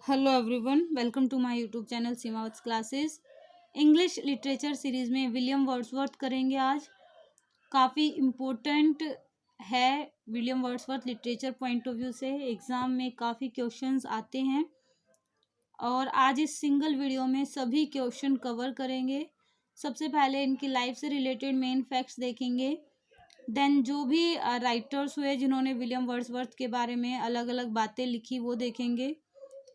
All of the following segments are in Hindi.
Hello everyone, welcome to my YouTube channel Seemavats classes. English literature series में विलियम वर्ड्सवर्थ करेंगे आज। काफ़ी इम्पोर्टेंट है William Wordsworth literature point of view से। एग्ज़ाम में काफ़ी क्वेश्चंस आते हैं और आज इस सिंगल वीडियो में सभी क्वेश्चन कवर करेंगे। सबसे पहले इनकी लाइफ से रिलेटेड मेन फैक्ट्स देखेंगे। देन जो भी राइटर्स हुए जिन्होंने विलियम वर्ड्सवर्थ के बारे में अलग अलग बातें लिखी वो देखेंगे।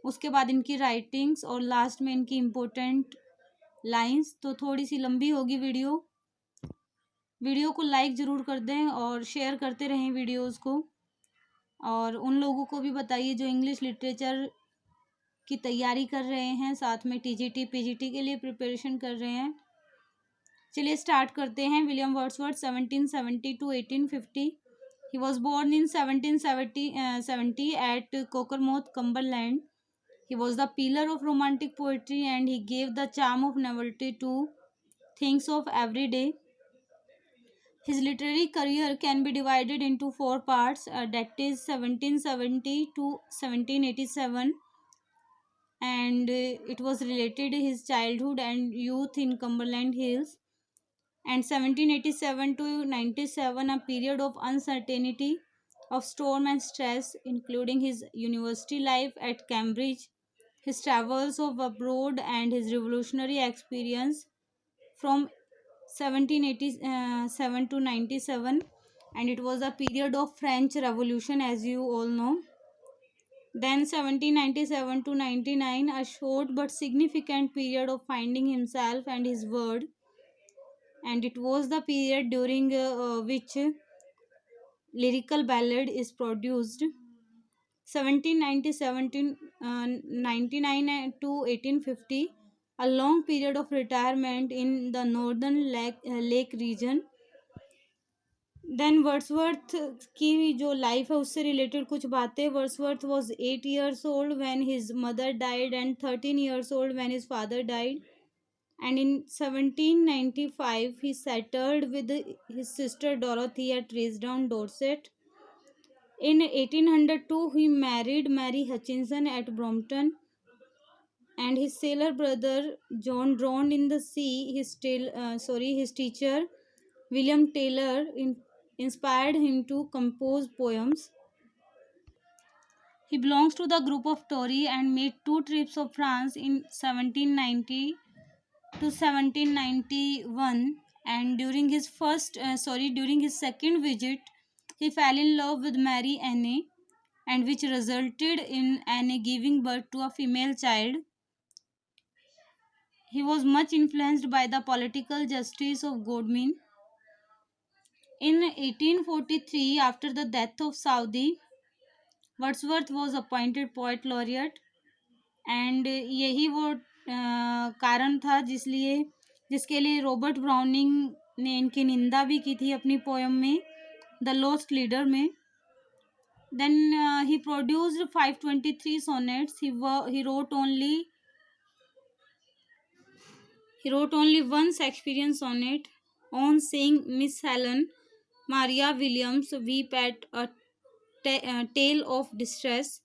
उसके बाद इनकी राइटिंग्स और लास्ट में इनकी इम्पोर्टेंट लाइंस। तो थोड़ी सी लंबी होगी वीडियो को लाइक ज़रूर कर दें और शेयर करते रहें वीडियोस को। और उन लोगों को भी बताइए जो इंग्लिश लिटरेचर की तैयारी कर रहे हैं, साथ में टीजीटी पीजीटी के लिए प्रिपरेशन कर रहे हैं। चलिए स्टार्ट करते हैं। William Wordsworth 1770 to 1850। He was born in 1770 at Cockermouth, Cumberland. He was the pillar of romantic poetry and he gave the charm of novelty to things of every day. His literary career can be divided into four parts, that is 1770 to 1787, and it was related to his childhood and youth in Cumberland Hills, and 1787 to 97, a period of uncertainty, of storm and stress, including his university life at Cambridge, his travels of abroad, and his revolutionary experience from 1787 to 97, and it was a period of French Revolution, as you all know. Then 1797 to 99, a short but significant period of finding himself and his word, and it was the period during which lyrical ballad is produced. 1797 to 99 to 1850, a long period of retirement in the northern lake region. Then Wordsworth की जो लाइफ है उससे रिलेटेड कुछ बातें। Wordsworth was 8 years old when his mother died and 13 years old when his father died, and in 1795 he settled with his sister Dorothy at Dresden, Dorset. In 1802 he married Mary Hutchinson at Brompton, and his sailor brother John drowned in the sea. His teacher William Taylor inspired him to compose poems. He belongs to the group of Tory and made 2 trips of France in 1790 to 1791, and during his second visit he fell in love with Mary Anne, and which resulted in Anne giving birth to a female child. He was much influenced by the political justice of Godwin. In 1843, after the death of Southey, Wordsworth was appointed poet laureate, and यही वो कारण था जिसके लिए रॉबर्ट ब्राउनिंग ने इनकी निंदा भी की थी अपनी पोयम में द लॉस्ट लीडर में. Then he produced 523 sonnets. He wrote only one Shakespearean sonnet on seeing Miss Helen Maria Williams weep at a tale of distress.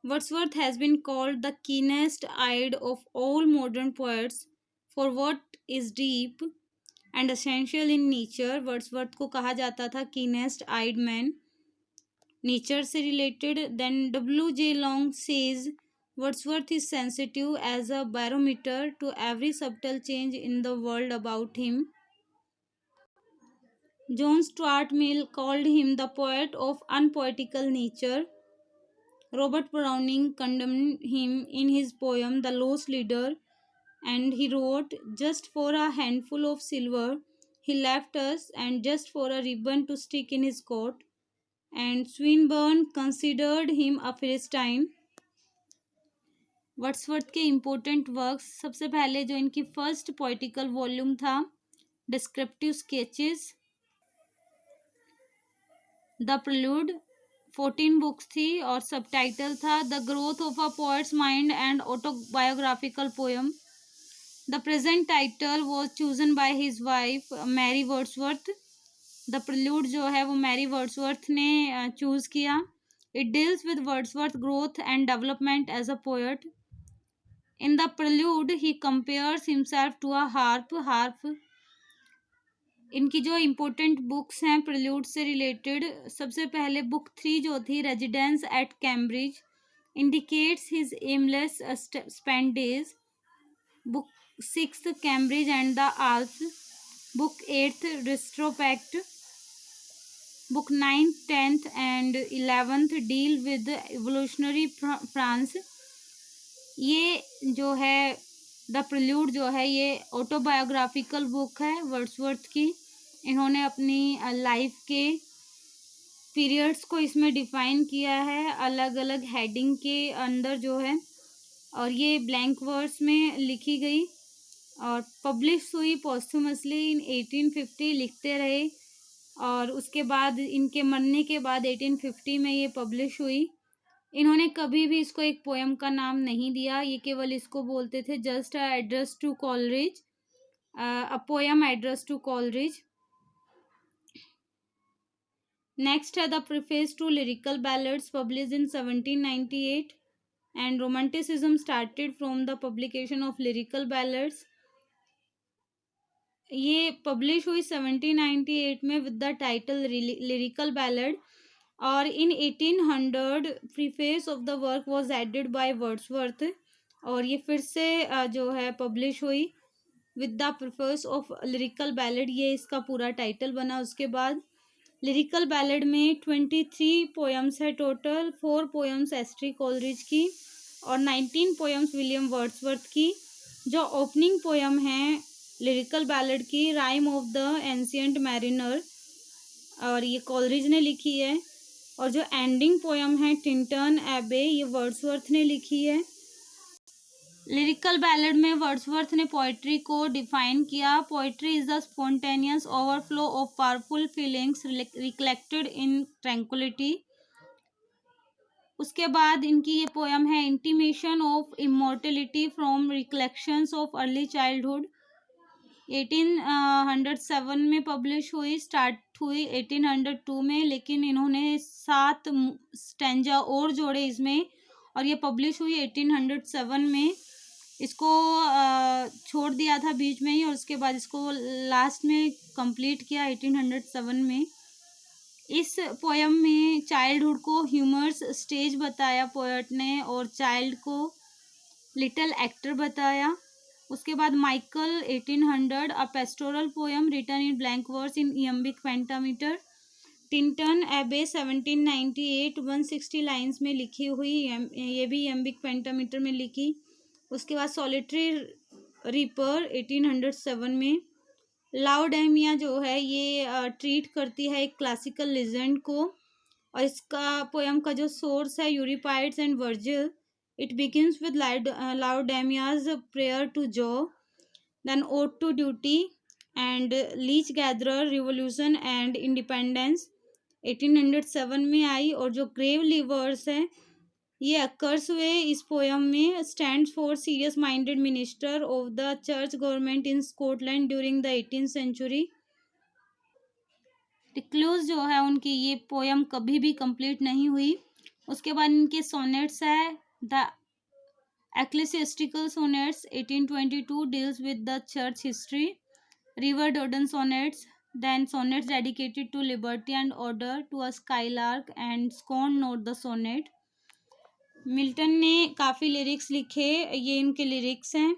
Wordsworth has been called the keenest-eyed of all modern poets for what is deep and essential in nature. Wordsworth को कहा जाता था कीनेस्ट आइड मैन, नेचर से related. Then W.J. Long says Wordsworth is sensitive as a barometer to every subtle change in the world about him. John Stuart Mill called him the poet of unpoetical nature. Robert Browning condemned him in his poem The Lost Leader, and he wrote, "Just for a handful of silver he left us, and just for a ribbon to stick in his coat." And Swinburne considered him a Philistine. Wordsworth के इम्पोर्टेंट वर्क्स, सबसे पहले जो इनकी फर्स्ट पोइटिकल वॉल्यूम था descriptive sketches, the prelude, 14 books थी और सबटाइटल था the growth of a poet's mind and autobiographical poem. The present title was chosen by his wife Mary Wordsworth. The prelude जो है वो मैरी वर्ड्सवर्थ ने चूज़ किया. It deals with Wordsworth's growth and development as a poet. In the prelude, he compares himself to a harp. इनकी जो इम्पोर्टेंट बुक्स हैं प्रिल्यूड से रिलेटेड, सबसे पहले बुक 3 जो थी residence at Cambridge indicates his aimless spent days. Book 6 Cambridge and the Alps. Book 8 retrospect. Book 9, 10th and 11th deal with evolutionary France. ये जो है द प्रिल्यूड जो है ये ऑटोबायोग्राफिकल बुक है वर्ड्सवर्थ की. इन्होंने अपनी लाइफ के पीरियड्स को इसमें डिफाइन किया है अलग अलग हेडिंग के अंदर जो है, और ये ब्लैंक वर्स में लिखी गई और पब्लिश हुई पोस्टुमसली इन 1850. लिखते रहे और उसके बाद इनके मरने के बाद 1850 में ये पब्लिश हुई. इन्होंने कभी भी इसको एक पोएम का नाम नहीं दिया, ये केवल इसको बोलते थे just a address to Coleridge, a poem address to Coleridge. Next है the preface to Lyrical Ballads published in 1798 and romanticism started from the publication of Lyrical Ballads. ये पब्लिश हुई 1798 में with the title Lyrical Ballad, और in 1800 preface of the work was added by Wordsworth, और ये फिर से जो है पब्लिश हुई with the preface of Lyrical Ballad. ये इसका पूरा टाइटल बना. उसके बाद लिरिकल बैलेड में 23 पोएम्स है टोटल. 4 पोएम्स एस्ट्री कोलरिज की और 19 पोएम्स विलियम वर्ड्सवर्थ की. जो ओपनिंग पोएम है लिरिकल बैलेड की, rhyme of the ancient mariner, और ये कोलरिज ने लिखी है. और जो एंडिंग पोएम है टिंटन एबे, ये वर्ड्सवर्थ ने लिखी है. लिरिकल बैलेड में वर्ड्सवर्थ ने पोइट्री को डिफाइन किया. Poetry is the spontaneous overflow of powerful feelings reflected in tranquillity. उसके बाद इनकी ये पोएम है intimation of immortality from recollections of early childhood. 1807 में पब्लिश हुई. स्टार्ट हुई 1802 में, लेकिन इन्होंने 7 स्टैंजा और जोड़े इसमें, और ये पब्लिश हुई 1807 में. इसको छोड़ दिया था बीच में ही, और उसके बाद इसको लास्ट में कंप्लीट किया 1807 में. इस पोएम में चाइल्डहुड को ह्यूमर्स स्टेज बताया पोएट ने, और चाइल्ड को लिटिल एक्टर बताया. उसके बाद Michael 1800 a pastoral poem written in blank verse in iambic pentameter. Tintern Abbey 1798 160 lines में लिखी हुई, ये भी इयम्बिक पेंटामीटर में लिखी. उसके बाद सॉलिटरी रीपर 1807 में. लाउडेमिया जो है ये ट्रीट करती है एक क्लासिकल लेजेंड को, और इसका पोएम का जो सोर्स है Euripides and Virgil. It begins with Laodamia's prayer to Jove, then ode to duty and leech gatherer, revolution and independence 1807 में आई. और जो ग्रेवली वर्स है ये अकर्स हुए इस पोएम में. Stands for serious minded minister of the church government in Scotland during the 18th century. Recluse जो है उनकी ये पोएम कभी भी कंप्लीट नहीं हुई. उसके बाद इनके सोनेट्स है the Ecclesiastical Sonnets 1822 deals with the church history. River Dodden Sonnets, then sonnets dedicated to liberty and order, to a skylark and Scorn Not the Sonnet. Milton ने काफ़ी लिरिक्स लिखे, ये इनके लिरिक्स हैं,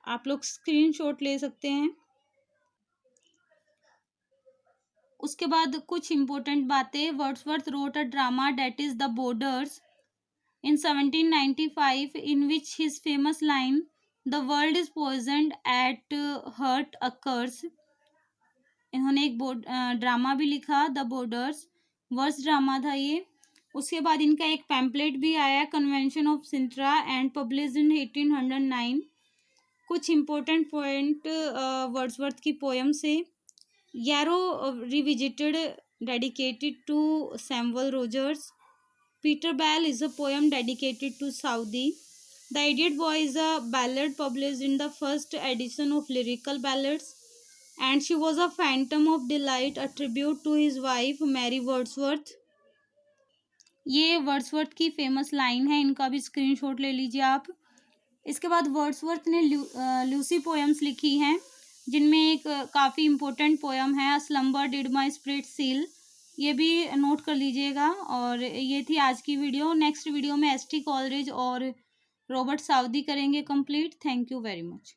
आप लोग स्क्रीनशॉट ले सकते हैं. उसके बाद कुछ इम्पोर्टेंट बातें. Wordsworth wrote a drama that is the borders in 1795, in which his famous line "The world is poisoned at heart occurs." इन्होंने एक ड्रामा भी लिखा द बॉर्डर्स, वर्स ड्रामा था ये. उसके बाद इनका एक पैम्पलेट भी आया convention of Cintra and published in 1809. कुछ इम्पोर्टेंट पॉइंट वर्ड्सवर्थ की पोएम से. Yarrow revisited dedicated to Samuel Rogers. Peter Bell is a poem dedicated to Saudi. The Idiot Boy is a ballad published in the first edition of Lyrical Ballads, and She Was a Phantom of Delight, a tribute to his wife Mary Wordsworth. ये वर्ड्सवर्थ की फेमस लाइन है, इनका भी स्क्रीनशॉट ले लीजिए आप। इसके बाद वर्ड्सवर्थ ने लूसी पोएम्स लिखी हैं, जिनमें एक काफ़ी इम्पोर्टेंट पोएम है, a slumber did my spirit seal. ये भी नोट कर लीजिएगा। और ये थी आज की वीडियो। नेक्स्ट वीडियो में एस टी कॉलरिज और रॉबर्ट साउदी करेंगे complete. Thank you very much.